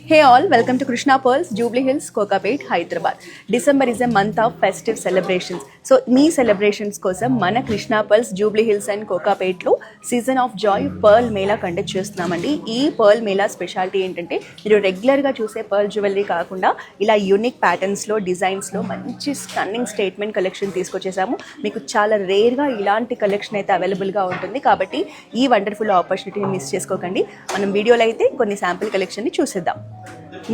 Hey all, welcome to Krishna Pearls, Jubilee Hills, Kokapet, Hyderabad. December is a month of festive celebrations. So, me celebrations kosam mana Krishna Pearls, Jubilee Hills and Kokapet lo Season of Joy Pearl Mela conduct చేస్తున్నామండి. ఈ Pearl Mela speciality ఏంటంటే మీరు రెగ్యులర్గా చూసే pearl jewellery కాకుండా ఇలా unique ప్యాటర్న్స్లో డిజైన్స్లో మంచి stunning statement collection తీసుకొచ్చేసాము. మీకు చాలా రేర్గా ఇలాంటి కలెక్షన్ అయితే అవైలబుల్గా ఉంటుంది కాబట్టి ఈ వండర్ఫుల్ ఆపర్చునిటీని మిస్ చేసుకోకండి. మనం వీడియోలో అయితే కొన్ని శాంపిల్ కలెక్షన్ని చూసేద్దాం.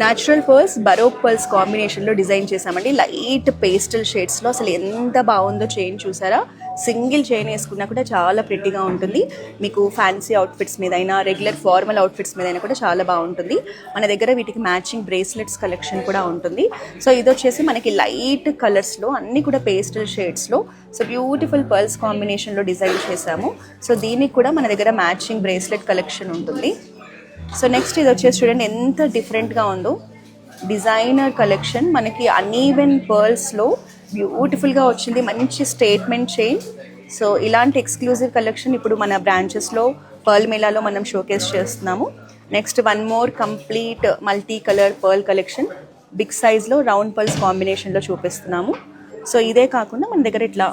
న్యాచురల్ పర్ల్స్ బరోక్ పర్ల్స్ కాంబినేషన్లో డిజైన్ చేసామండి. లైట్ పేస్టల్ షేడ్స్లో అసలు ఎంత బాగుందో చైన్ చూసారా. సింగిల్ చైన్ వేసుకున్నా కూడా చాలా ప్రిట్టిగా ఉంటుంది. మీకు ఫ్యాన్సీ అవుట్ఫిట్స్ మీద అయినా రెగ్యులర్ ఫార్మల్ అవుట్ఫిట్స్ మీద అయినా కూడా చాలా బాగుంటుంది. మన దగ్గర వీటికి మ్యాచింగ్ బ్రేస్లెట్స్ కలెక్షన్ కూడా ఉంటుంది. సో ఇది వచ్చేసి మనకి లైట్ కలర్స్లో అన్నీ కూడా పేస్టల్ షేడ్స్లో సో బ్యూటిఫుల్ పర్ల్స్ కాంబినేషన్లో డిజైన్ చేసాము. సో దీనికి కూడా మన దగ్గర మ్యాచింగ్ బ్రేస్లెట్ కలెక్షన్ ఉంటుంది. సో నెక్స్ట్ ఇది వచ్చేసి చూడండి ఎంత డిఫరెంట్గా ఉందో. డిజైనర్ కలెక్షన్ మనకి అన్ఈవెన్ పర్ల్స్లో బ్యూటిఫుల్గా వచ్చింది. మంచి స్టేట్మెంట్ చైన్. సో ఇలాంటి ఎక్స్క్లూజివ్ కలెక్షన్ ఇప్పుడు మన బ్రాంచెస్లో పర్ల్ మేళాలో మనం షోకేస్ చేస్తున్నాము. Next one more complete multi colour pearl collection big సైజ్లో రౌండ్ పర్ల్స్ కాంబినేషన్లో చూపిస్తున్నాము. సో ఇదే కాకుండా మన దగ్గర ఇట్లా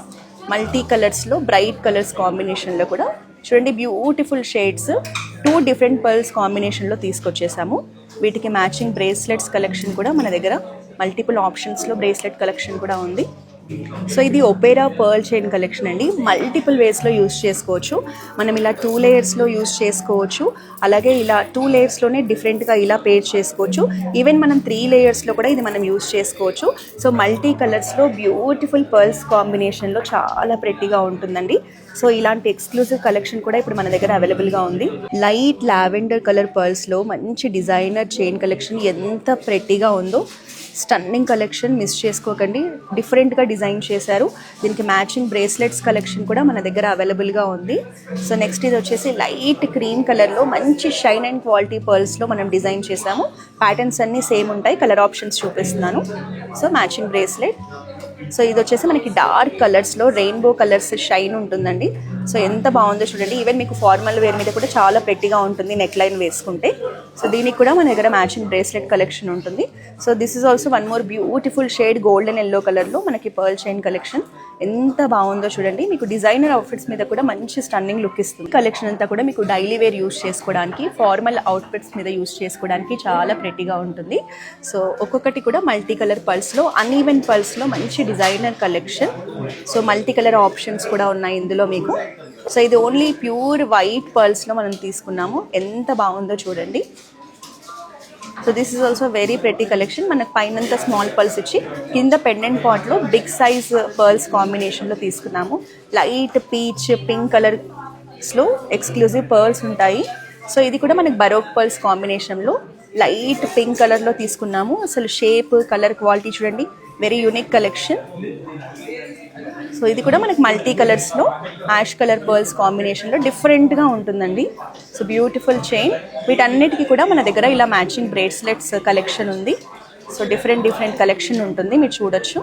మల్టీ కలర్స్లో బ్రైట్ కలర్స్ కాంబినేషన్లో కూడా చూడండి బ్యూటిఫుల్ షేడ్స్ 2 డిఫరెంట్ పర్ల్స్ కాంబినేషన్లో తీసుకొచ్చేసాము. వీటికి మ్యాచింగ్ బ్రేస్లెట్స్ కలెక్షన్ కూడా మన దగ్గర మల్టిపుల్ ఆప్షన్స్లో బ్రేస్లెట్ కలెక్షన్ కూడా ఉంది. సో ఇది ఒపేరా పర్ల్ చైన్ కలెక్షన్ అండి. మల్టిపుల్ వేస్లో యూస్ చేసుకోవచ్చు. మనం ఇలా 2 లేయర్స్లో యూస్ చేసుకోవచ్చు. అలాగే ఇలా 2 లేయర్స్లోనే డిఫరెంట్గా ఇలా పేర్ చేసుకోవచ్చు. ఈవెన్ మనం 3 లేయర్స్లో కూడా ఇది మనం యూస్ చేసుకోవచ్చు. సో మల్టీ కలర్స్లో బ్యూటిఫుల్ పర్ల్స్ కాంబినేషన్లో చాలా ప్రెట్టిగా ఉంటుందండి. సో ఇలాంటి ఎక్స్క్లూజివ్ కలెక్షన్ కూడా ఇప్పుడు మన దగ్గర అవైలబుల్గా ఉంది. లైట్ లావెండర్ కలర్ పర్ల్స్లో మంచి డిజైనర్ చైన్ కలెక్షన్ ఎంత ప్రెట్టిగా ఉందో. స్టన్నింగ్ కలెక్షన్ మిస్ చేసుకోకండి. డిఫరెంట్గా డిజైన్ చేశారు. దీనికి మ్యాచింగ్ బ్రేస్లెట్స్ కలెక్షన్ కూడా మన దగ్గర అవైలబుల్గా ఉంది. సో నెక్స్ట్ ఇది వచ్చేసి లైట్ క్రీమ్ కలర్లో మంచి షైన్ అండ్ క్వాలిటీ పర్ల్స్లో మనం డిజైన్ చేసాము. ప్యాటర్న్స్ అన్నీ సేమ్ ఉంటాయి. కలర్ ఆప్షన్స్ చూపిస్తున్నాను. So matching bracelet. సో ఇది వచ్చేసి మనకి డార్క్ కలర్స్లో రెయిన్బో కలర్స్ షైన్ ఉంటుందండి. సో ఎంత బాగుందో చూడండి. ఈవెన్ మీకు ఫార్మల్ వేర్ మీద కూడా చాలా ప్రెట్టిగా ఉంటుంది నెక్ లైన్ వేసుకుంటే. సో దీనికి కూడా మన దగ్గర మ్యాచింగ్ బ్రేస్లెట్ కలెక్షన్ ఉంటుంది. So this is also one more beautiful shade golden yellow కలర్లో మనకి పర్ల్ చైన్ కలెక్షన్ ఎంత బాగుందో చూడండి. మీకు డిజైనర్ అవుట్ఫిట్స్ మీద కూడా మంచి స్టన్నింగ్ లుక్ ఇస్తుంది. కలెక్షన్ అంతా కూడా మీకు డైలీ వేర్ యూస్ చేసుకోవడానికి ఫార్మల్ అవుట్ఫిట్స్ మీద యూస్ చేసుకోవడానికి చాలా ప్రెట్టిగా ఉంటుంది. సో ఒక్కొక్కటి కూడా మల్టీ కలర్ పర్ల్స్లో అన్ఈవెన్ పర్ల్స్లో మంచి designer collection. So multi colour options కూడా ఉన్నాయి ఇందులో మీకు. సో ఇది ఓన్లీ ప్యూర్ వైట్ పర్ల్స్లో మనం తీసుకున్నాము. ఎంత బాగుందో చూడండి. So this is also very pretty collection. మనకు పైనంతా స్మాల్ పర్ల్స్ ఇచ్చి కింద పెండెంట్ పాట్లో బిగ్ సైజ్ పర్ల్స్ కాంబినేషన్లో తీసుకున్నాము. లైట్ పీచ్ పింక్ కలర్స్లో ఎక్స్క్లూజివ్ పర్ల్స్ ఉంటాయి. సో ఇది కూడా మనకి బరోక్ పర్ల్స్ కాంబినేషన్లో లైట్ పింక్ కలర్లో తీసుకున్నాము. అసలు షేప్ కలర్ క్వాలిటీ చూడండి. Very unique collection. సో ఇది కూడా మనకి మల్టీ కలర్స్లో యాష్ కలర్ పర్ల్స్ కాంబినేషన్లో డిఫరెంట్గా ఉంటుందండి. So beautiful chain. వీటన్నిటికీ కూడా మన దగ్గర ఇలా మ్యాచింగ్ బ్రేస్లెట్స్ కలెక్షన్ ఉంది. సో డిఫరెంట్ కలెక్షన్ ఉంటుంది, మీరు చూడొచ్చు.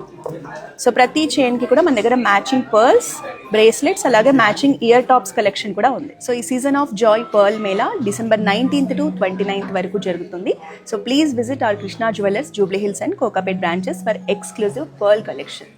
సో ప్రతి చైన్కి కూడా మన దగ్గర మ్యాచింగ్ పర్ల్స్ బ్రేస్లెట్స్ అలాగే మ్యాచింగ్ ఇయర్ టాప్స్ కలెక్షన్ కూడా ఉంది. సో ఈ season of Joy pearl Mela December 19th to 29th వరకు జరుగుతుంది. So please visit our Krishna jewellers, Jubilee hills and Kokapet branches for exclusive pearl collection.